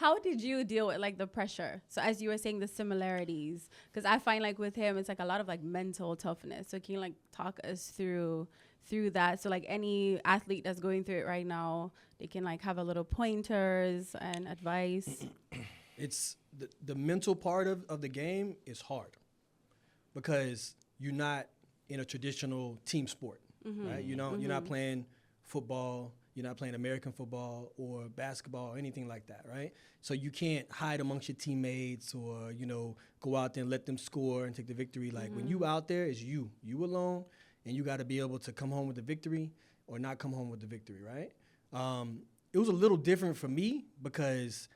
How did you deal with like the pressure? So as you were saying, the similarities, because I find like with him, it's like a lot of like mental toughness. So can you like talk us through that? So like any athlete that's going through it right now, they can like have a little pointers and advice. It's the mental part of the game is hard because you're not in a traditional team sport, right? You're not playing football, you're not playing American football or basketball or anything like that, right? So you can't hide amongst your teammates or, go out there and let them score and take the victory. Like when you out there, it's you alone, and you got to be able to come home with the victory or not come home with the victory, right? It was a little different for me because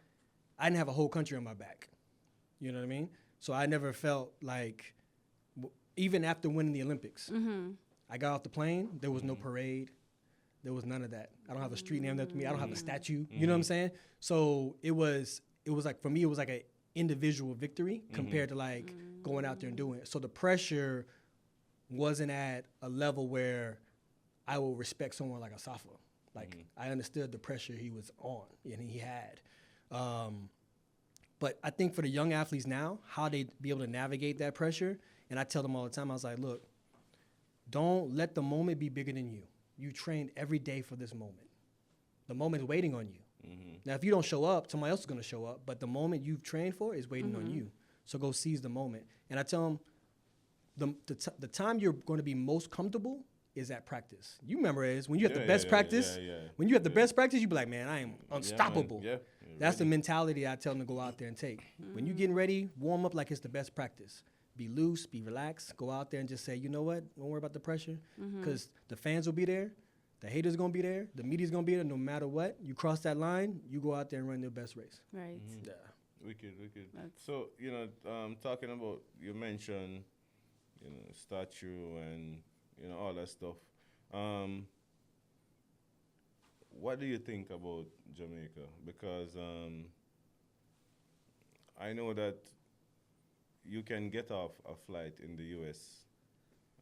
I didn't have a whole country on my back. You know what I mean? So I never felt like, even after winning the Olympics, I got off the plane, there was no parade. There was none of that. I don't have a street named after me. I don't have a statue. You know what I'm saying? So it was like, for me, it was like an individual victory compared to like going out there and doing it. So the pressure wasn't at a level where I will respect someone like Asafa. Like I understood the pressure he was on and he had. But I think for the young athletes now, how they be able to navigate that pressure, and I tell them all the time, I was like, look, don't let the moment be bigger than you. You trained every day for this moment. The moment is waiting on you. Now, if you don't show up, somebody else is going to show up, but the moment you've trained for is waiting on you. So go seize the moment. And I tell them, the time you're going to be most comfortable is at practice. You remember it is when you have the best practice. When you have the best practice, you be like, man, I am unstoppable. That's the mentality I tell them to go out there and take. When you're getting ready, warm up like it's the best practice. Be loose, be relaxed, go out there and just say, you know what, don't worry about the pressure, because the fans will be there, the haters going to be there, the media's going to be there no matter what. You cross that line, you go out there and run your best race. Right. Yeah. Wicked. So, talking about, you mentioned, statue and, all that stuff. What do you think about Jamaica? Because I know that you can get off a flight in the U.S.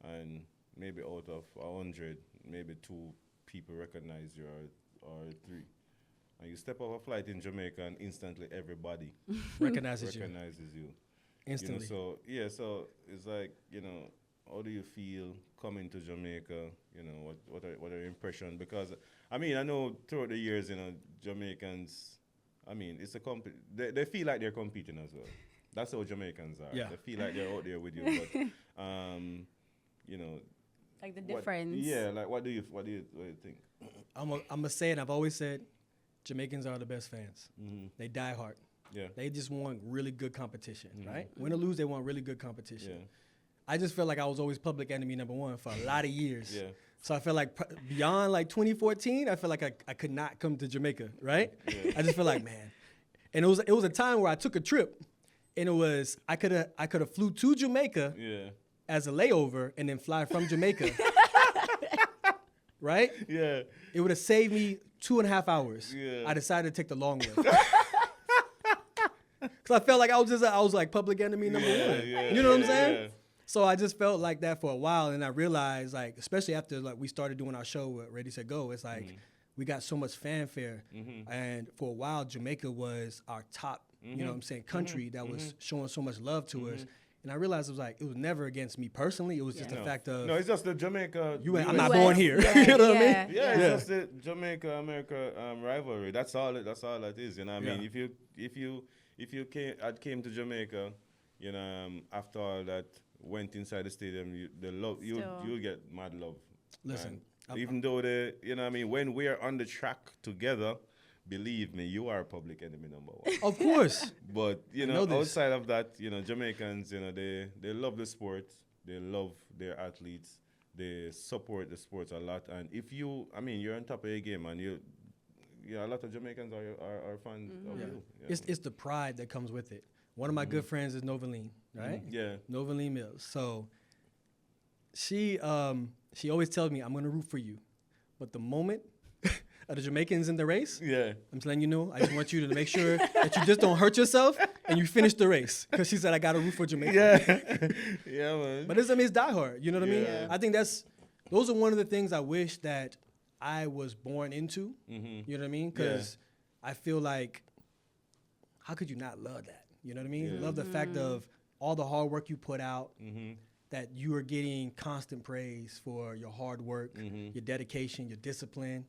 and maybe out of 100, maybe 2 people recognize you or 3. And you step off a flight in Jamaica and instantly everybody recognizes you. Instantly. So it's like, how do you feel coming to Jamaica? What are your impressions? Because, I know throughout the years, Jamaicans, it's a they feel like they're competing as well. That's how Jamaicans are. Yeah. They feel like they're out there with you, but like the difference. What do you think? I'm gonna say it. I've always said, Jamaicans are the best fans. They die hard. Yeah. They just want really good competition, right? Win or lose, they want really good competition. Yeah. I just felt like I was always public enemy number 1 for a lot of years. Yeah. So I felt like beyond like 2014, I felt like I could not come to Jamaica, right? Yeah. I just feel like, man. And it was a time where I took a trip. And it was I could have flew to Jamaica as a layover and then fly from Jamaica, right? Yeah. It would have saved me 2.5 hours. Yeah. I decided to take the long way because I felt like I was like public enemy number 1. You know what I'm saying? Yeah. So I just felt like that for a while, and I realized, like, especially after like we started doing our show with Ready Set Go, it's like we got so much fanfare, and for a while Jamaica was our top. You know what I'm saying, country that was showing so much love to us. And I realized it was never against me personally. It was just the fact of... No, it's just the Jamaica... I'm not born here. You know what I mean? Yeah, it's just the Jamaica-America rivalry. That's all that is, I mean? If you came to Jamaica, after all that, went inside the stadium, you'll get mad love. Listen. Even though when we are on the track together... Believe me, you are public enemy number 1. Of course. But, outside of that, Jamaicans, they love the sport. They love their athletes. They support the sports a lot. And if you're on top of your game, and a lot of Jamaicans are fans of you. Yeah. It's the pride that comes with it. One of my good friends is Novaline, right? Yeah. Novaline Mills. So she always tells me, I'm going to root for you. But the moment... Are the Jamaicans in the race? Yeah. I'm just letting you know. I just want you to make sure that you just don't hurt yourself and you finish the race. Because she said, I got to root for Jamaica. Yeah. Yeah, man. But it's diehard. You know what I mean? Yeah. I think those are one of the things I wish that I was born into. You know what I mean? Because I feel like how could you not love that? You know what I mean? Love the fact of all the hard work you put out, that you are getting constant praise for your hard work, your dedication, your discipline,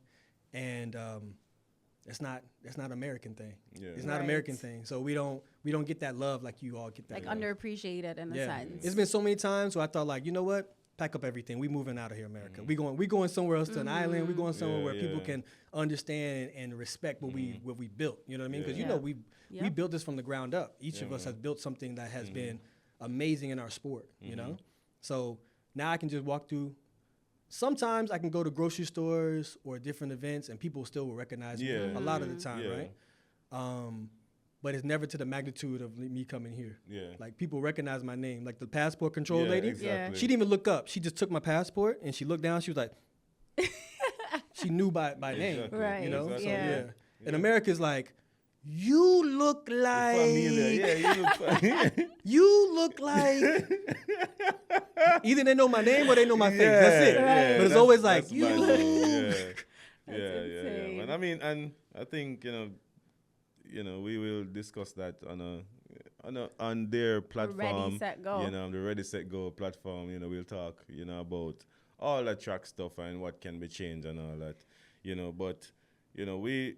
and that's not an American thing. Yeah. It's not an American thing. So we don't get that love like you all get that. Like love. Underappreciated in a sense. It's been so many times where I thought like, you know what? Pack up everything. We moving out of here, America. We going somewhere else to an island. We going somewhere where people can understand and respect what we built. You know what I mean? Because you know we built this from the ground up. Each of us has built something that has been amazing in our sport. You know, so now I can just walk through. Sometimes I can go to grocery stores or different events and people still will recognize me a lot of the time, right? But it's never to the magnitude of me coming here. Yeah. Like people recognize my name. Like the passport control lady, she didn't even look up. She just took my passport and she looked down. She was like, she knew by name, right? You know, so And America's like, you look like, you look like. Either they know my name or they know my face. That's it. But it's always like you. Yeah. And I mean, and I think we will discuss that on their platform. Ready, Set, Go. The Ready, Set, Go platform. We'll talk about all the track stuff and what can be changed and all that. But we.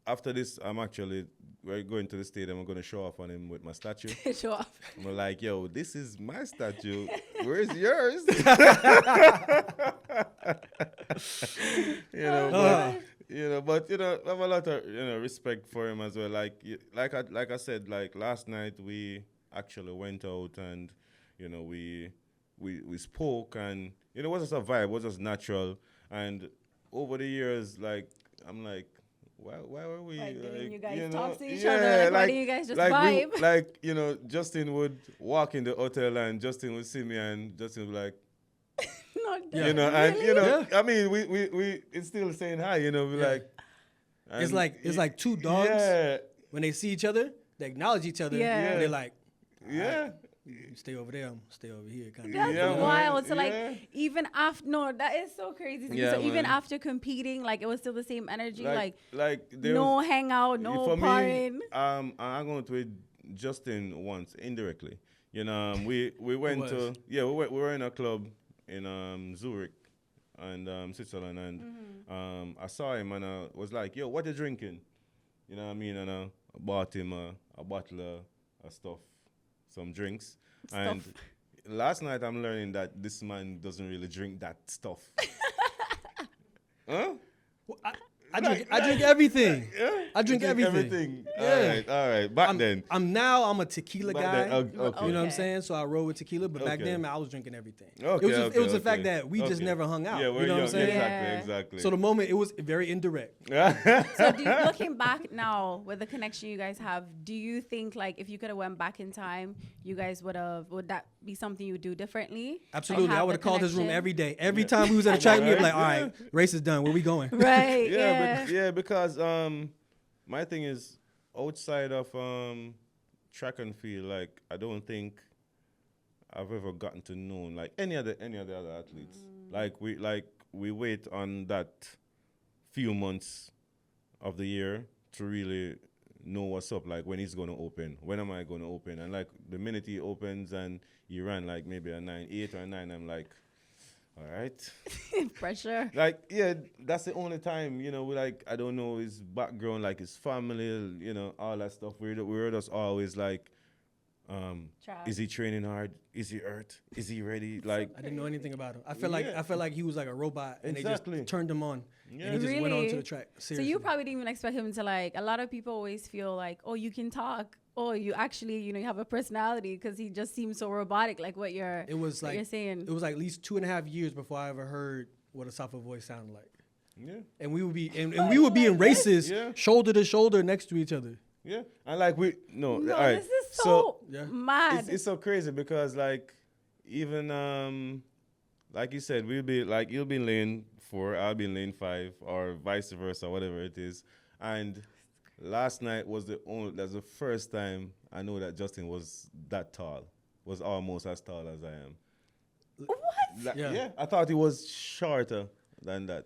After this, we're going to the stadium. I'm going to show off on him with my statue. Show off. I'm like, yo, this is my statue. Where's yours? But I have a lot of respect for him as well. Like I said, like last night we actually went out and we spoke and it was just a vibe, it was just natural. And over the years, like I'm like, why were we didn't you guys talk to each other? Why didn't you guys just vibe? Justin would walk in the hotel and Justin would see me and Justin would be like, really? I mean, we it's still saying hi, like. It's like two dogs when they see each other, they acknowledge each other. Yeah. And they're like, you stay over there, I'm stay over here. Kind of. That's wild. So even after, that is so crazy. So even after competing, it was still the same energy. No hangout, no partying. I'm going to Justin once indirectly. We went to we were in a club in Zurich and Switzerland, and I saw him and I was like, yo, what you drinking? You know what I mean? And I bought him a bottle of stuff. Some drinks. And last night I'm learning that this man doesn't really drink that stuff. Huh? Well, I drink everything. Yeah? I drink everything. Yeah. All right. Back then. I'm a tequila guy. Okay. You know what I'm saying? So I roll with tequila, but back then I was drinking everything. It was the fact that we just never hung out. Yeah, you know what I'm saying? Exactly. So the moment, it was very indirect. So looking back now with the connection you guys have, do you think if you could have went back in time, you guys would that be something you would do differently? Absolutely. I would have called his room every day. Every time we was at a track, we'd be like, all right, race is done. Where we going? Right. Because my thing is outside of track and field, I don't think I've ever gotten to know any other athletes. We wait on that few months of the year to really know what's up, when he's going to open, when am I going to open, and the minute he opens and he ran maybe a 9.8 or a 9, I'm like, all right. Pressure. That's the only time, I don't know his background, his family, all that stuff. We're just always is he training hard? Is he hurt? Is he ready? I didn't know anything about him. I felt like he was like a robot and they just turned him on. Yeah. And he just went on to the track. Seriously. So you probably didn't even expect him to a lot of people always feel you can talk. Oh, you actually, you have a personality because he just seems so robotic, what you're saying. It was at least 2.5 years before I ever heard what a Safa voice sounded like. Yeah. And we would be in races shoulder to shoulder next to each other. Yeah. And all right. This is so mad. It's so crazy because even like you said, we'll be you'll be in lane 4, I'll be in lane 5 or vice versa, whatever it is. And last night that's the first time I know that Justin was that tall, was almost as tall as I am. What? I thought he was shorter than that.